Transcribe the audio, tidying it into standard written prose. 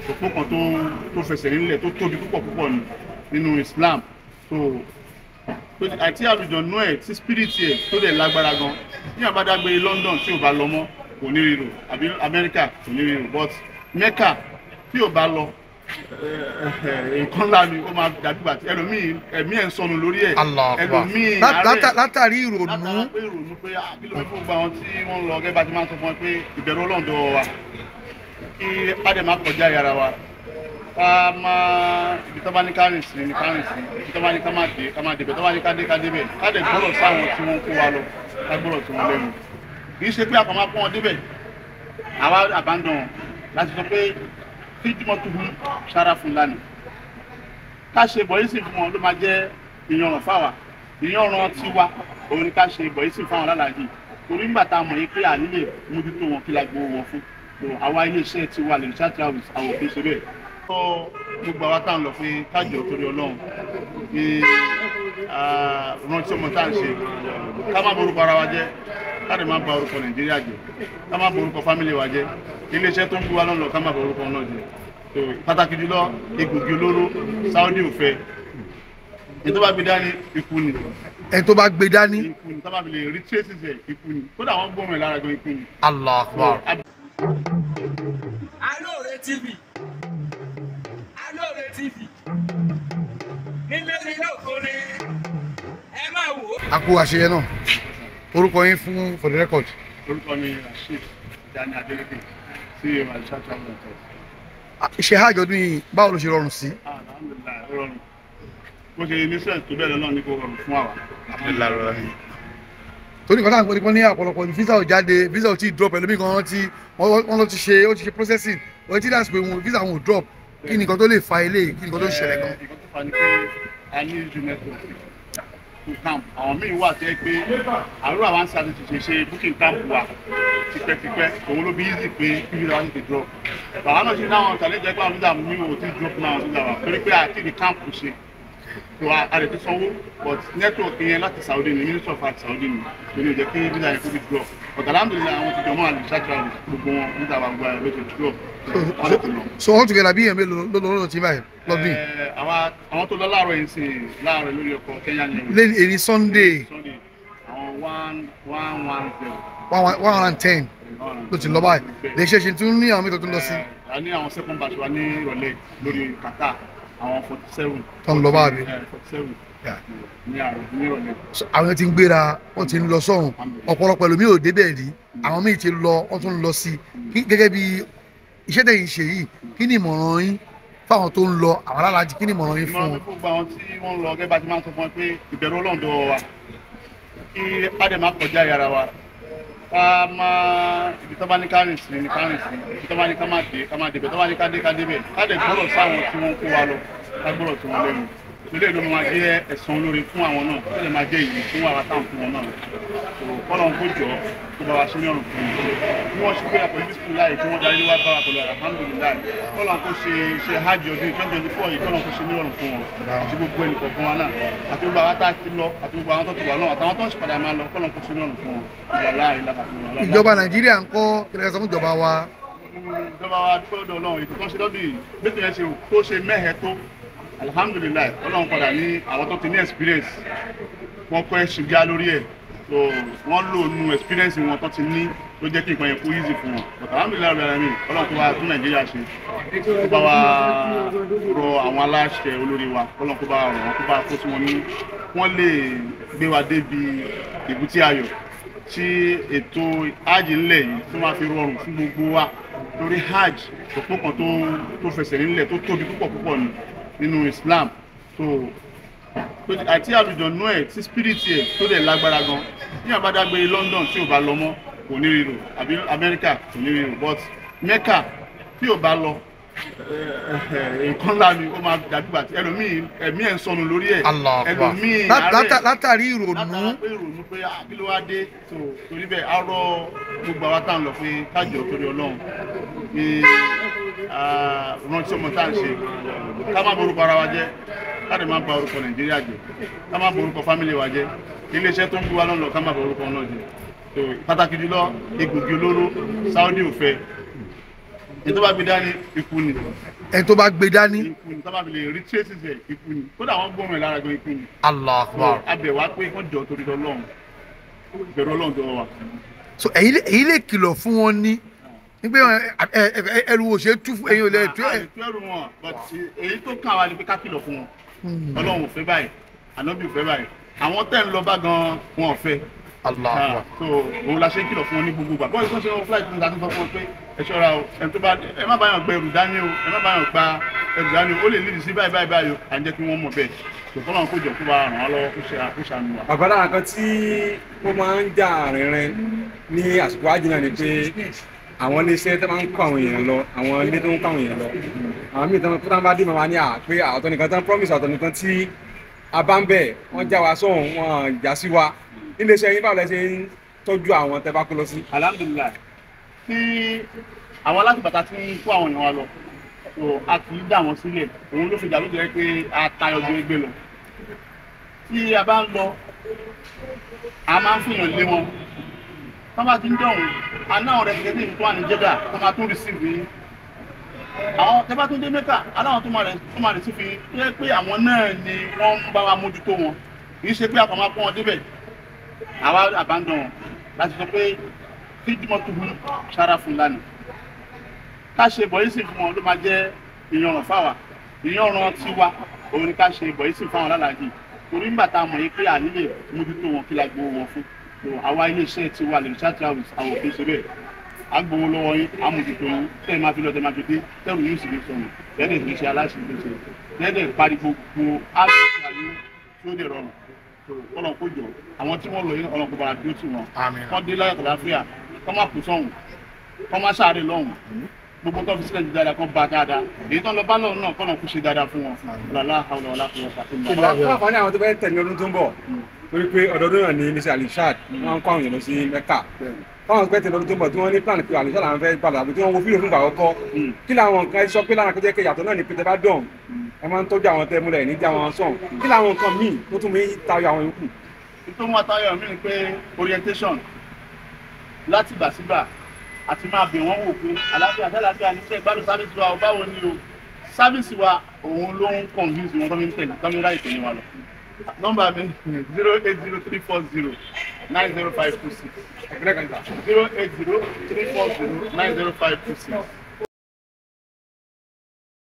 òpó kan tó fẹsẹ̀ nílẹ̀ tó tóbi púpọ̀ nínú Islam àti àlùjọ̀nnú ẹ̀ tí spirit ẹ̀ tó dẹ̀ lágbára gan ní àbádágbé London tí ò bá lọ mọ́ kò ní rírò àbí Amẹ́ríkà kò ní rírò but Mecca tí ò bá lọ nǹkan ńlá ni ó máa dàbí bàtí ẹlòmíì ẹ̀mí ẹ̀ ń sọnù lórí ẹ̀ ẹlòmíì látàrí ìrònú pé kí ló ń fún gba wọn tí wọ́n ń lọ gẹ́gẹ́ bá ti máa ń sọ fún ẹ pé ìbẹ̀rù Ọlọ́run dọ̀wọ́ wa kí pàdé máa kọjá yàrá wa ká máa ibi tó bá ní kárìn sí ní kárìn sí ibi tó bá ní ká máa débẹ̀ tó bá ní ká débẹ̀ ká dẹ̀ gbọ́dọ̀ sáwọn tí wọ́n kó wa lọ ká gbọ́dọ̀ tí wọ́n lẹ́nu kì í ṣe pé àpamọ́ kó wọn débẹ̀ àwa àbádàn láti sọ pé kí jùmọ̀ tó hun sára fún lánàá ká ṣe bọ̀yìísìn fún wọn ló máa jẹ́ ìyanràn fáwa ìyanràn tiwa òun ni ká ṣe bọ̀yìísìn fáwọn alálàájì torí nígbà tá a mọ̀ yín pé ànílè mójútó wọn kí la gbowó wọn fún àwa iléeṣẹ́ tiwa lè ṣá travels àwọn òfin ṣe bẹ́ẹ̀. gbogbo àwa tá à ń lọ pé kájọ torí Ọlọ́run ní rántí ọmọ tá à ń ṣe ká má borúkọ ara wa jẹ́ ká lè má ba orúkọ Nàìjíríà jẹ́ ká má borúkọ fámìlì wa jẹ́ iléeṣẹ́ tó ń gbé wa lọ́nà ká má ba orúkọ náà jẹ́ pàtàkì jùlọ egbògi olóró Saudi ò fẹ́ èyí tó bá gbé dání ikú ni. ẹni tó bá gbé dání. ikú ni tábà fi lè rí traces ẹ̀ ikú ni kódà wọ́n gbóhùn ẹ̀ lára gan ikú ni. Allahu Akbar. Alore TV nílé ní lóko ni ẹ máa wò. a kú àṣeyẹ náà orúkọ yín fún for the record. orúkọ mi Rasheed Dani Adeleke sí Alisha Travel and Tours. iṣẹ́ hajj ọdún yìí báwo ló ṣe rọrùn sí. alhamdulilayi ó rọrùn bó ṣe ní sẹ́ǹsì tó bẹ̀rẹ̀ náà ní kó rọrùn fún àwa. alhamdulilayi rọrùn. torí nǹkan táwọn ìpínlẹ̀ ní àpọ̀lọpọ̀ ní visa ò jáde visa ò tí ì drop ẹlòmíì kan wọ́n lọ ti ṣe processing wọ́n ti dáàsì pé visa wọn ò drop kí ni nǹkan tó lè fa ilé kí ni nǹkan tó ń ṣẹlẹ̀ gan. nǹkan tó fa ni pé a ní ju network to camp àwọn míì wà tẹ́ pé àrùn àwọn àǹsà ti ṣe booking camp wa tipẹ́tipẹ́ òun ló bí easy pé kí visa wa ti drop bàbá náà ṣe náwọn challenge ẹgbẹ́ àwọn visa mi ò ti drop náà visa wa torí pé àti ní camp ṣe tó a lè ti sanwó but network yẹn láti Saudi ní Ministry of Health Saudi ní torí ó jẹ́ kí visa yẹn kó fi drop but alhamdulilayi àwọn ti jọmọ Alisha Travel gbogbo wọn visa wa gba ẹ ló ti drop. so all together bí èèyàn mélòó lọ́dọ̀ tí báyìí lọ́dún yìí. àwọn tó lọ láàárọ̀ yìí sí láàárọ̀ lórí ọkọ̀ Kenya yẹn. lẹ́yìn èyí Sunday. àwọn 110. 110 ló ti lọ báyìí lè ṣe tún ní àwọn mẹ́tọ̀ tó ń lọ sí. a ní àwọn second batch wa ní ìrọ̀lẹ́ lórí Qatar àwọn 47. tó ń lọ báyìí. 47 ní àrùn ní ìrọ̀lẹ́. àwọn tí ń gbéra wọ́n ti ń lọ sọ́hùn ọ̀pọ̀lọpọ̀ ẹlòmíì ò débẹ̀ rí àwọn míì ti lọ wọ́n tún lọ sí gẹ́gẹ́ bí iṣẹ́ tẹ̀yìn ṣe yìí kí ni ìmọ̀ràn yín fáwọn tó ń lọ àwọn alálàájì kí ni ìmọ̀ràn yín fún wọn. ìmọ̀ràn fún gbogbo àwọn tí wọ́n ń lọ gẹ́gẹ́ bá ti máa ń sọ fún wọn pé ìbẹ̀rù Ọlọ́run dọ̀wọ́ wa kí pàdé máa kọjá yàrá wa ká máa ibi tó bá ní kárìn sí ní kárìn sí ibi tó bá ní ká máa débẹ̀ tó bá ní ká débẹ̀ ká dẹ̀ gbọ́dọ̀ sáwọn tí wọ́n kó wa lọ ká gbọ́dọ̀ tí wọ́n lẹ́nu ilé ìlú máa jẹ́ ẹ̀san olóore fún àwọn náà ó lè máa jẹ́ ìyè fún àwọn táwọn fún wọn náà kọ́lọ́n kó jọ kó bá wa ṣe ní ọ̀rùn fún un bí wọ́n ṣe gbé àpò ìbí sùkúl láì tí wọ́n darí wá bá wa pẹ̀lú alhamdulilayi kọ́lọ́n kó ṣe hajj ọdún 2024 yìí kọ́lọ́n kó ṣe ní ọ̀rùn fún wọn àti gbogbo ẹnì kọ̀ọ̀kan wa náà àti gbogbo àwọn tá a ti lọ àti gbogbo àwọn tó ti wà náà àtàwọn tó ń ṣèpadà máa lọ kọ́lọ́n kó ṣe ní ọ̀rùn fún wọn ìjọba Nàìjíríà ń kọ́ kílẹ̀ sọ fún ìjọba wa. ìjọba wa dúpẹ́ lọ́dọ̀ Ọlọ́run ètò tó ń ṣe lọ́dún yìí bí tìyẹn ṣe tó ṣe mẹ́hẹ̀ẹ́ tó alhamdulilayi Ọlọ́run padà ní àwọn tó ti ní experience wọ́n kọ́ ẹ̀sùn já lórí ẹ̀ so wọ́n lò nu experience wọn tó ti ní ló jẹ́ kí nǹkan yẹn kó easy fún wọn but alhamdulilayi ọ̀rẹ́ mi Ọlọ́run tó wá tún Nàìjíríà ṣe tó bá wa rọ àwọn aláṣẹ olórí wa Ọlọ́run tó bá rọ wọn tó bá kó sí wọn ní wọ́n lè gbé wa débi èbúté ayọ̀ tí ètò hajj ńlẹ̀ yìí tó máa fi rọrùn fún gbogbo wa lórí hajj òpó kan tó fẹsẹ̀ nílẹ̀ tó tóbi púpọ̀ nínú Islam àti àlùjọ̀nnú ẹ̀ tí spirit ẹ̀ tó dẹ̀ lágbára gan ní àbádágbé London tí ò bá lọ mọ́ kò ní rírò àbí Amẹ́ríkà kò ní rírò but Mecca tí ò bá lọ nǹkan ńlá ni ó máa dàbí bàtí ẹlòmíì ẹ̀mí ẹ̀ ń sọnù lórí ẹ̀ ẹlòmíì látàrí ìrònú pé kí ló wá dé torí bẹ́ẹ̀ á rọ gbogbo àwa tá à ń lọ pé kájọ torí Ọlọ́run ní rántí ọmọ tá à ń ṣe ká má borúkọ ara wa jẹ́ ká lè má ba orúkọ Nàìjíríà jẹ́ ká má borúkọ fámìlì wa jẹ́ iléeṣẹ́ tó ń gbé wa lọ́nà ká má ba orúkọ náà jẹ́ pàtàkì jùlọ egbògi olóró Saudi ò fẹ́ èyí tó bá gbé dání ikú ni ẹni tó bá gbé dání. ikú ni sábà fi lè rí traces ẹ̀ ikú ni kódà wọ́n gbóhùn ẹ̀ lára gan ikú ni. Allah akbar. abẹ wá pé kó jọ torí Ọlọ́run bẹ̀rù Ọlọ́run tó wà. so èyí lè kìlọ̀ fún wọn ní nígbà ẹrù òṣè tú fún ẹ̀yin ò lè tú ẹ̀. àìtú ẹrù wọn but èyí tó kàn wá ni pé ká kìlọ̀ fún wọn Ọlọ́run ò fẹ́ báyìí ànábì ò fẹ́ báyìí àwọn tẹ́ ń lọ bá gan wọn ò fẹ́. Allah akbar. so òun la ṣe ń kìlọ̀ fún wọn ní gbogbo gbà bọ́ọ̀lù tó ṣe wọn fúláìtì ní ìdájọ́ fún wọn pé ẹ ṣọ́ra o ẹni tó bá ẹ má báyọ̀ gbẹ ẹrù dání o ẹ má báyọ̀ gba ẹrù dání o ó lè lídìí sí báyìí báyìí báyìí o à ń jẹ́ kí wọ́n mọ̀ bẹ́ẹ̀ ṣùgbọ́n náà kó jọ kó bá ràn wá lọ́wọ́ kó ṣàánú wa. àgbàdo àkàn tí ó máa ń jà rìnrìn ní àsìkò àjìnà ni pé àwọn iléeṣẹ́ tó máa ń kó àwọn èèyàn lọ àwọn ilé tó ń kó àwọn èèyàn lọ àwọn míì tó ń bá dé máa ní pé ọ̀tọ̀ nìkan tán promise ọ̀tọ̀ nìkan tí a bá ń bẹ̀ wọ́n já wa sóhun wọn já sí wa iléeṣẹ́ yín báwo lẹ ṣe ń tọ́jú àwọn tẹ́ bá kó lọ sí. alhamdulilayi tí àwọn alátìbàtà ti ń kó àwọn èèyàn wa lọ so a kì í dà wọ́n sílẹ̀ òun ló fi dà ló jẹ́ pé a tayọ ju ẹgbẹ́ lọ tí a bá ń lọ a máa ń fìyàn lé wọn tó bá ti ń dọ̀hún aná àwọn representative tó wà ní Jeddah tó máa tún receive yín àwọn tẹ́ bá tún dé Mẹ́kà aláwọn tó máa receive yín tó yẹ pé àwọn náà ni wọ́n ń bá wa mójútó wọn kì í ṣe pé àkàmọ́ pọ́n wọn débẹ̀ àwa abandon wọn láti sọ pé kí jùmọ̀ tó hun sára fún lánàá ká ṣe bọ̀yìsì fún wọn ló máa jẹ́ ìyànràn fáwa ìyànràn tiwa òun ni ká ṣe bọ̀yìsì fáwọn lálàájì torí nígbà tá a mọ̀ yìí pé ànílè mójútó wọn kí la gbowó wọn fún so àwa iléeṣẹ́ tiwa lè ṣáà travels àwọn òfin ṣe bẹ́ẹ̀ a gbowó lọ́wọ́ yín a mójútó yín tẹ́ ẹ máa fi lọ tẹ́ ẹ máa fi dé tẹ́rù yín sì lè sọnù lẹ́dẹ̀ fi ṣe aláṣẹ ìgbésẹ̀ lẹ́dẹ̀ parí gbogbo áṣíṣe ayé tó dẹ̀ rọrùn ọlọ́run kó jọ àwọn tí wọ́n lọ yín ọlọ́run kó bára dúró tì wọ́n kọ́ dé láyọ̀ kàláfíà kọ́ má kú sọ́hùn kọ́ má sáré lọ́hùn gbogbo tó fi sílẹ̀ ju dáadáa kọ́ bá dáadáa èyí tó ń lọ bá lọ́run náà kọ́nà kó ṣe dáadáa fún wọn lọ́la àwọn ọ̀la fún wọn pàtó lọ. fún àwọn tó fẹ́ tẹ̀lé ọdún tó ń bọ̀ torí pé ọdọọdún náà ní Mr. Alishaad wọ́n ń kó àwọn èèyàn lọ sí Mẹ́kà fáwọn tó fẹ́ tẹ̀lé ọdún tó ń bọ̀ tí wọ́n ní plan pé Alishaad làwọn fẹ́ padà àbí tí wọ́n wo fílò fún ìgbà àkọ́kọ́ kí làwọn nǹkan sọ pé lára kó jẹ́ pé yàtọ̀ náà ní pété bá dọ̀n ẹ máa ń tọ́jú àwọn tẹ́ múlẹ̀ níjà wọn sàn kí làwọn nǹkan míì tó tún mí tayọ àwọn yòókù. nítorí wọn tayọ mí ni pé orientation láti gbàsígbà àti máa bẹ̀ wọ́n wò pé àlàáfíà ní sẹ́ ìgbádùn sáfíìsì wa báwo ni o sáfíìsì wa òun ló ń convince wọn tọ́mí tẹ̀lé tọ́mí ráyè tẹ̀lé wa lọ. nọ́mbà mi 08034090526 08034090526.